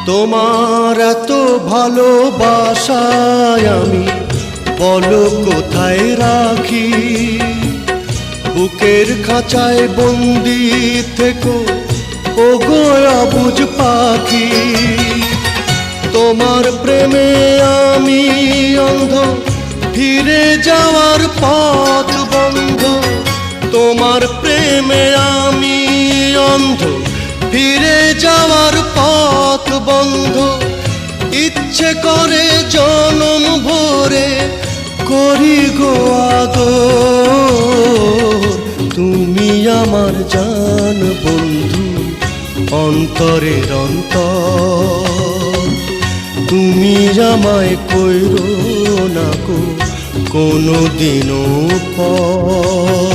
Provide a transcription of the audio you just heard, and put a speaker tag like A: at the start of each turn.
A: তোমার এত ভালোবাসায় আমি বলো কোথায় রাখি। বুকের খাঁচায় বন্দি থেকো ওগো অবুঝ পাখি। তোমার প্রেমে আমি অন্ধ, ফিরে যাওয়ার পথ বন্ধ। তোমার প্রেমে আমি অন্ধ, ফিরে যাওয়ার পথ বন্ধ। ইচ্ছে করে জনম ভরে করি গো আদর। তুমি আমার জান বন্ধু, অন্তরের অন্তর। তুমি আমায় কইরো না গো কোনো দিনও পর।